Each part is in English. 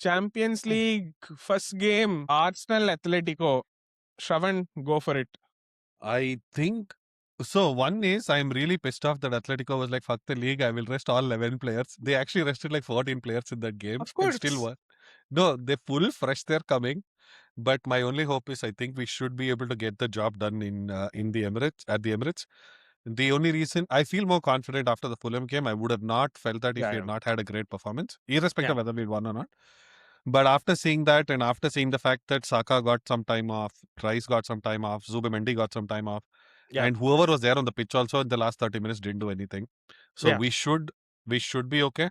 Champions League first game, Arsenal Atletico. Shravan, go for it. I think so. One is I'm really pissed off that Atletico was like, fuck the league, I will rest all 11 players. They actually rested like 14 players in that game Of and course. still won. No, they full fresh, they're coming. But my only hope is I think we should be able to get the job done in the Emirates, at the Emirates. The only reason I feel more confident after the Fulham game, I would have not felt that if we had not had a great performance, irrespective of whether we won or not. But after seeing that, and after seeing the fact that Saka got some time off, Rice got some time off, Zubimendi got some time off, and whoever was there on the pitch also in the last 30 minutes didn't do anything. So we should be okay.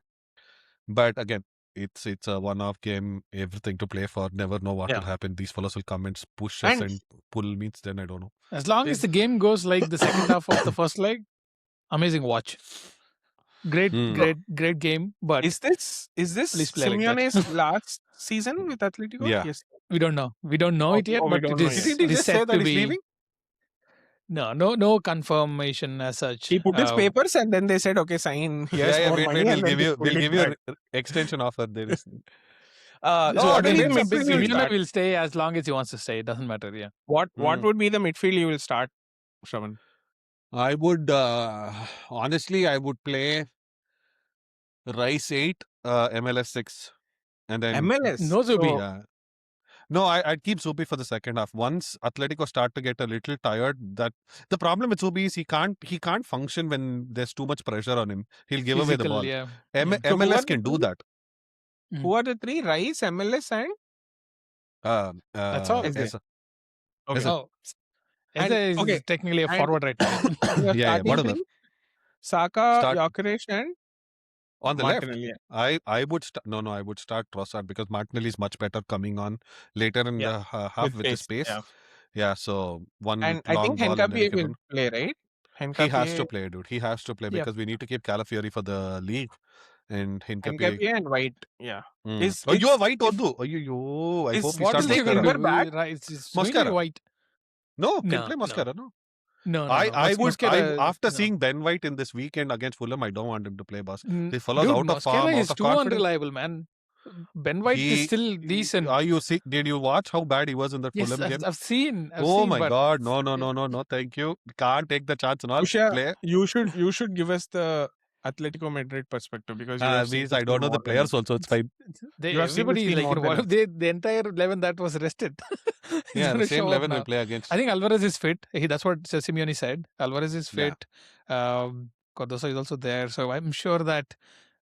But again, it's a one-off game, everything to play for. Never know what will happen. These fellows will come and push us and pull means. Then I don't know. As long as the game goes like the second half of the first leg, amazing watch. Great game. But is this Simeone's last season with Atletico? Yeah. Yes. We don't know. We don't know it yet. But it is. Didn't he just say that he's leaving? No confirmation as such. He put his papers and then they said, okay, sign. Here's more money. We'll give you an extension offer. There is. Simeone will stay as long as he wants to stay. It doesn't matter. Yeah. What would be the midfield you will start, Shravan? I would honestly, I would play Rice 8, MLS 6, and then MLS. No Zubi. Yeah. No, I'd keep Zubi for the second half. Once Atletico start to get a little tired, that the problem with Zubi is he can't function when there's too much pressure on him. He'll give away the ball. Yeah. MLS can do that. Who are the three? Rice, MLS, and that's all. Okay. Eze is technically a forward right now. Yeah, whatever. Saka, Gyökeres, and on the Martinelli. left, I would I would start Trossard because Martinelli is much better coming on later in the half with the space. Yeah, so one and long I think ball Henkapié will play, right? He has to play, dude. He has to play because we need to keep Calafiori for the league. And Henkapié and White, yeah. You are White also. I hope he starts Mascara. It's really White. No, can play Mascara, no. No. I would. After seeing Ben White in this weekend against Fulham, I don't want him to play basketball. He follows out of form. Is too unreliable, man. Ben White is still decent. Are you sick? Did you watch how bad he was in that Fulham game? I've seen. My God! No! Thank you. Can't take the chance and all. Play. You should give us the Atletico Madrid perspective because I don't know the players also. It's fine. Everybody like the entire 11 that was rested. Yeah, the same 11 we play against. I think Alvarez is fit. That's what Simione said. Alvarez is fit. Cardoso is also there. So I'm sure that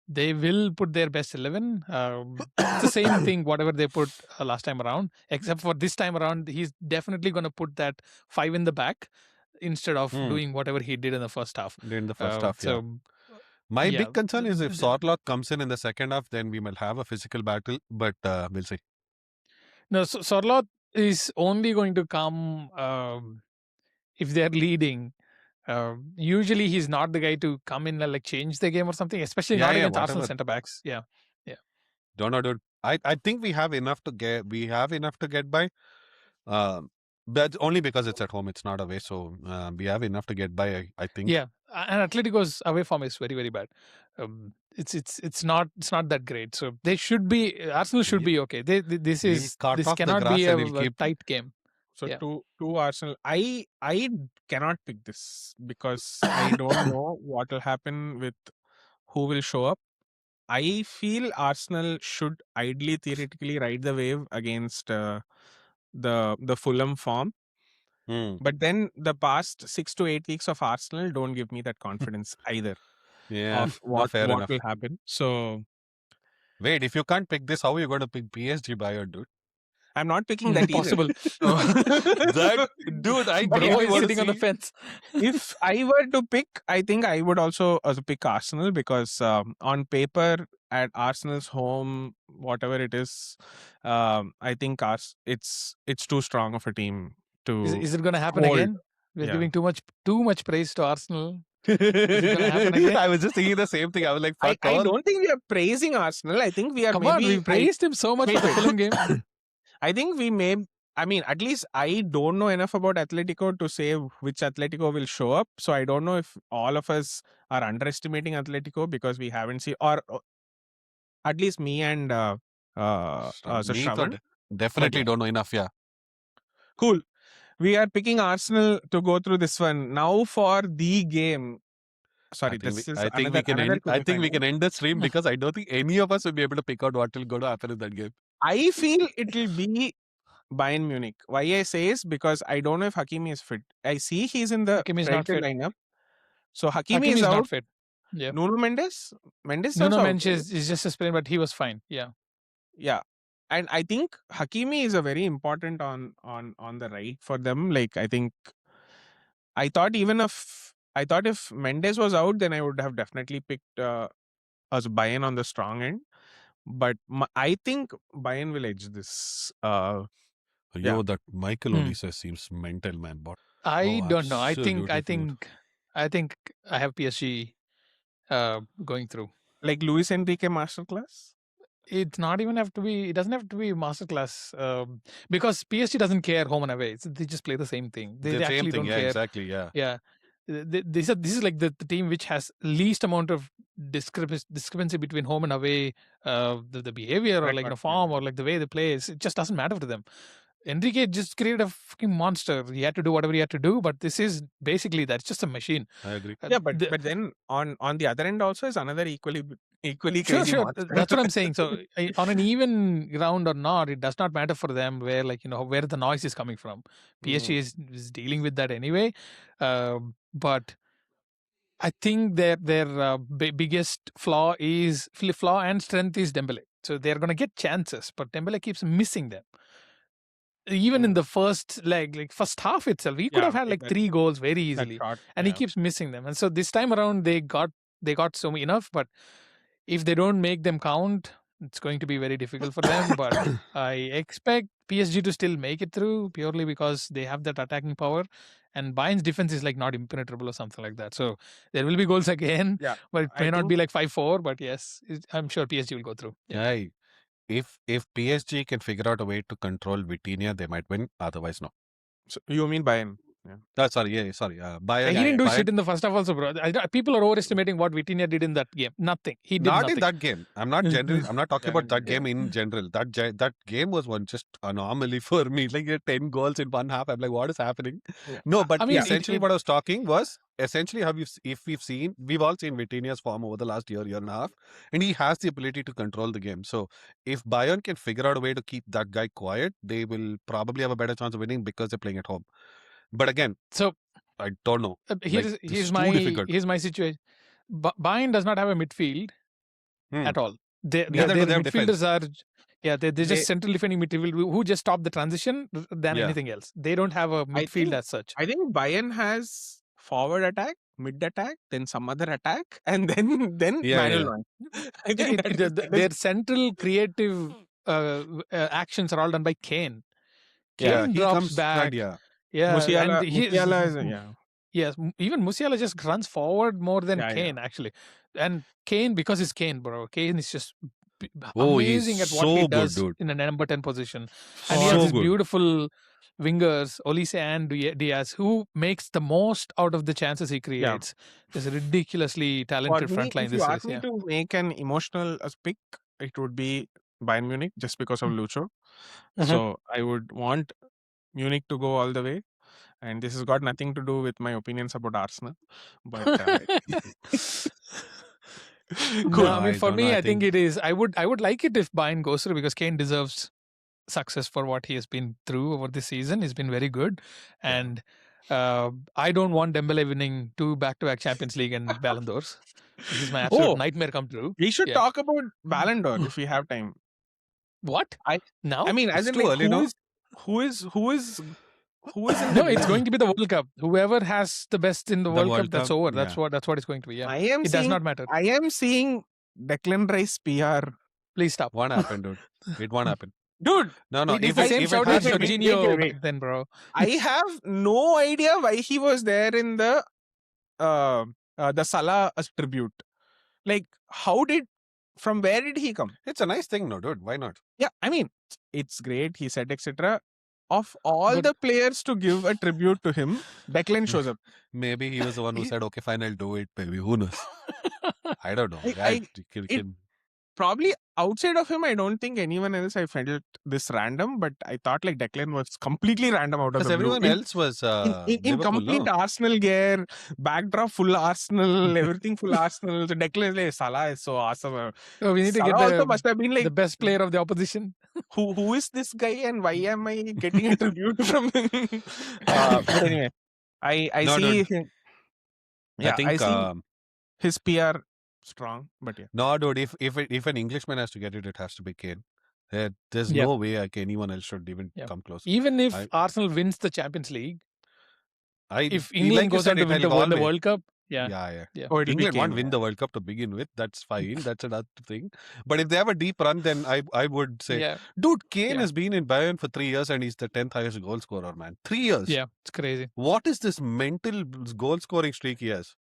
they will put their best 11. It's the same thing, whatever they put last time around. Except for this time around, he's definitely going to put that 5 in the back instead of doing whatever he did in the first half. My big concern is if Sorloth comes in the second half, then we will have a physical battle, but we'll see. No, Sorloth is only going to come if they're leading. Usually he's not the guy to come in and like change the game or something, especially not against Arsenal centre backs. Yeah. Don't know, dude. I think we have enough to get by. But only because it's at home, it's not away. So we have enough to get by, I think. Yeah, and Atletico's away form is very, very bad. It's not that great. So they should be. Arsenal should be okay. This cannot be a tight game. So to Arsenal, I cannot pick this because I don't know what will happen with who will show up. I feel Arsenal should ideally, theoretically ride the wave against the Fulham form. But then the past 6 to 8 weeks of Arsenal don't give me that confidence either. Of what will happen. So wait, if you can't pick this, how are you going to pick PSG Bayern, dude? I'm not picking that possible. Dude, I was sitting on the fence. If I were to pick, I think I would also pick Arsenal because on paper at Arsenal's home, whatever it is, I think it's too strong of a team to. Is it going to happen again? We're giving too much praise to Arsenal. Is it gonna happen again? I was just thinking the same thing. I was like, I don't think we are praising Arsenal. I think we are. We praised him so much for the Fulham game. I think we may. I mean, at least I don't know enough about Atletico to say which Atletico will show up. So I don't know if all of us are underestimating Atletico because we haven't seen, or at least me and So Me, Shravan. definitely yeah. don't know enough. Yeah, Cool. We are picking Arsenal to go through this one now for the game. Sorry, this is I think another we can end. I think we semi-final. can end the stream because I don't think any of us will be able to pick out what will go to happen in that game. I feel it will be Bayern Munich. Why I say is because I don't know if Hakimi is fit. I see he's in the Hakimi is not predicted fit. lineup. So Hakimi Hakimi is is not out. fit. Yeah. Nuno Mendes is Nuno also out, Mendes right? is just a sprain, but he was fine. Yeah. Yeah. And I think Hakimi is a very important on the right for them. Like I think I thought if Mendes was out, then I would have definitely picked as Bayern on the strong end. But I think Bayern will edge this. Yo, that Michael Hmm. Olise seems mental, man. But I don't know. I think absolutely fluid. I have PSG going through. Like Luis Enrique masterclass. It's not even have to be. It doesn't have to be masterclass because PSG doesn't care home and away. They just play the same thing. They The same actually thing, don't yeah, care. exactly, yeah. Yeah. This is like the team which has least amount of discrepancy between home and away, the behavior or like the form or like the way they play. It just doesn't matter to them. Enrique just created a fucking monster. He had to do whatever he had to do, but this is basically that's just a machine. I agree. Yeah, but then on the other end also is another equally Sure, crazy monster. that's what I'm saying. So on an even ground or not, it does not matter for them where where the noise is coming from. PSG is dealing with that anyway, but I think their biggest flaw and strength is Dembele. So they're going to get chances, but Dembele keeps missing them. Even in the first leg, like first half itself, he could have had like 3 goals very easily, and he keeps missing them. And so this time around, they got so enough, but if they don't make them count, it's going to be very difficult for them. But I expect PSG to still make it through purely because they have that attacking power, and Bayern's defense is like not impenetrable or something like that. So there will be goals again, but it may not be like 5-4. But yes, I'm sure PSG will go through. Yeah. If PSG can figure out a way to control Vitinha, they might win. Otherwise, no. So you mean Bayern? Sorry. Bayern. He didn't do shit in the first half also, bro. People are overestimating what Vitinha did in that game. Nothing. He did nothing. In that game. I'm not talking about that game in general. That game was one just anomaly for me. Like 10 goals in one half. I'm like, what is happening? Yeah. No, but I mean, essentially what I was talking was essentially we've all seen Vitinha's form over the last year and a half, and he has the ability to control the game. So if Bayern can figure out a way to keep that guy quiet, they will probably have a better chance of winning because they're playing at home. But again, so I don't know. Here's my situation. Bayern does not have a midfield at all. Their midfielders are they're just central defending midfield who just stop the transition than anything else. They don't have a midfield as such. I think Bayern has forward attack, mid attack, then some other attack, and then manual one. I think their central creative actions are all done by Kane. Kane he drops comes back. Musiala, and Musiala is yes, even Musiala just runs forward more than Kane actually, and Kane because it's Kane, bro. Kane is just amazing at what he does in a number 10 position, and he has these beautiful wingers, Olise and Diaz, who makes the most out of the chances he creates. He's a ridiculously talented front line. If you ask me to make an emotional pick, it would be Bayern Munich just because of Lucho. So I would want Munich to go all the way. And this has got nothing to do with my opinions about Arsenal. But cool. No, I mean, for me, I think it is. I would like it if Bayern goes through because Kane deserves success for what he has been through over this season. He's been very good. And I don't want Dembele winning 2 back-to-back Champions League and Ballon d'Ors. This is my absolute nightmare come true. We should talk about Ballon d'Or if we have time. What? Now? I mean, as in like, who is in no, it's going to be the World Cup. Whoever has the best in the World Cup, that's over. That's what it's going to be. Yeah. It does not matter. I am seeing Declan Rice PR. Please stop. What happened, dude? It won't happen. Dude, no. It's the same shout as Jorginho back then, bro. I have no idea why he was there in the Salah tribute. Like, from where did he come? It's a nice thing, no, dude. Why not? Yeah, I mean, it's great. He said, etc. Of all the players to give a tribute to him, Declan shows up. Maybe he was the one who said, okay, fine, I'll do it. Maybe. Who knows? I don't know. probably outside of him, I don't think anyone else I felt this random, but I thought like Declan was completely random out of Because the blue. everyone else was In Liverpool, complete no? Arsenal gear, backdrop full Arsenal, everything full Arsenal. So Declan is like, Salah is so awesome. So we need to get Salah also must have been the like, best player of the opposition. who is this guy and why am I getting a tribute from him? But anyway, I No, see dude. him. I Yeah, I think see his PR strong, but yeah. no, dude. If an Englishman has to get it, it has to be Kane. There's Yeah. no way anyone else should even Yeah. come close. Even if I- Arsenal wins the Champions League, if like England you goes said, on to win the World Cup, yeah. yeah. Oh, it'll be England Kane. won't win the World Cup to begin with. That's fine. That's another thing. But if they have a deep run, then I would say, Yeah. dude, Kane Yeah. has been in Bayern for 3 years and he's the 10th highest goal scorer, man. 3 years. Yeah, it's crazy. What is this mental goal scoring streak he has?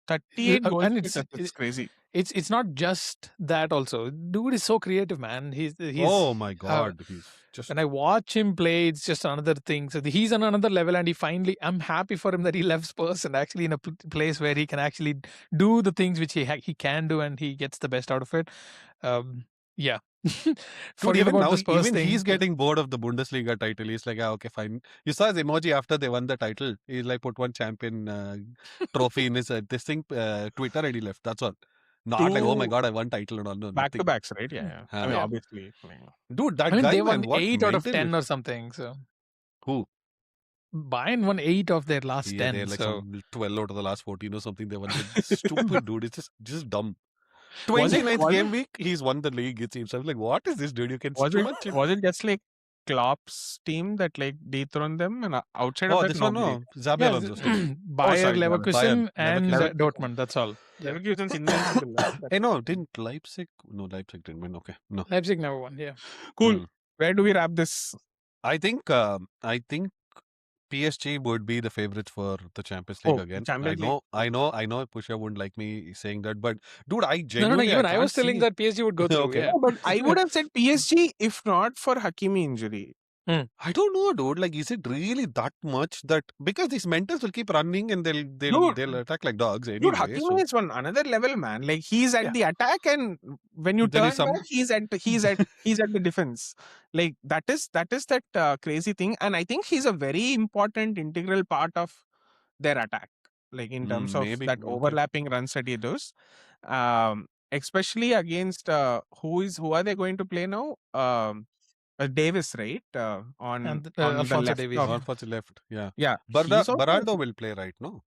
38 goals. And It's crazy. It's not just that also. Dude is so creative, man. He's Oh my God. He's just. when I watch him play, it's just another thing. So he's on another level, and I'm happy for him that he left Spurs and actually in a place where he can actually do the things which he can do, and he gets the best out of it. Yeah. Dude, even about now, the Spurs even thing. he's getting bored of the Bundesliga title. He's like, okay, fine. You saw his emoji after they won the title. He's like, put one champion trophy in his this thing Twitter, and he left. That's all. Not like, oh my God, I won title and all. No, Back to nothing. backs, right? Yeah. I mean, Yeah. obviously. Dude, that I mean, guy, they man, won what 8 out of mental 10 or something. So Who? Bayern won 8 of their last Yeah, 10. they're like So some 12 out of the last 14 or something. They won. Stupid, dude. It's just dumb. Was it- 29th was game week, he's won the league. It seems. I'm like, what is this, dude? You can Was too it, much. was it just like Klopp's team that like dethroned them and outside Oh, of that this one, nobody? no. Xabi yeah, Alonso's team. Bayer sorry, Leverkusen Bayern. and Leverkusen. Dortmund. That's all. Yeah. Leverkusen's invincible. Hey, no, didn't Leipzig? No, Leipzig didn't win. Okay, no. Leipzig never won. Yeah. Cool. Where do we wrap this? I think PSG would be the favorites for the Champions League again. Champions League. I know. Pusha wouldn't like me saying that, but dude, I No. genuinely Even I was can't telling see- that PSG would go through. Okay. Yeah. No, but I would have said PSG if not for Hakimi injury. I don't know, dude. Like, is it really that much that because these mentors will keep running and they'll attack like dogs anyway. Dude, Hakimi so- is on another level, man. Like he's at Yeah. the attack, and when you Then turn he's some- back, he's at the defense. Like that is that crazy thing, and I think he's a very important integral part of their attack. Like in terms of maybe, that okay. overlapping runs that he does, especially against who are they going to play now? Davis, right? On And the Alphonso left Davies. of- Alphonso left. Yeah. yeah, he's also- Beraldo will play, right? No.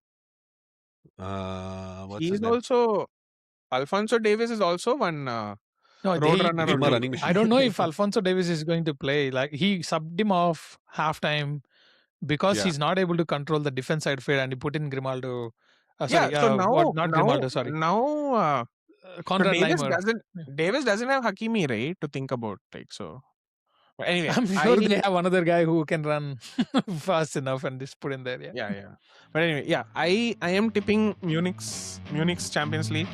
What's his He's name? also Alfonso Davis is also one No, roadrunner. Rimmer only. running machine. I don't know if Alfonso Davies is going to play. Like he subbed him off halftime because Yeah. he's not able to control the defense side field, and he put in Grimaldo. Yeah, so now not now, Grimaldo. Sorry, now so Conrad Davis Laimer. doesn't have Hakimi, right, to think about, like, so. But anyway, I'm sure they have another guy who can run fast enough and just put in there. Yeah. yeah. But anyway, yeah, I am tipping Munich's Champions League.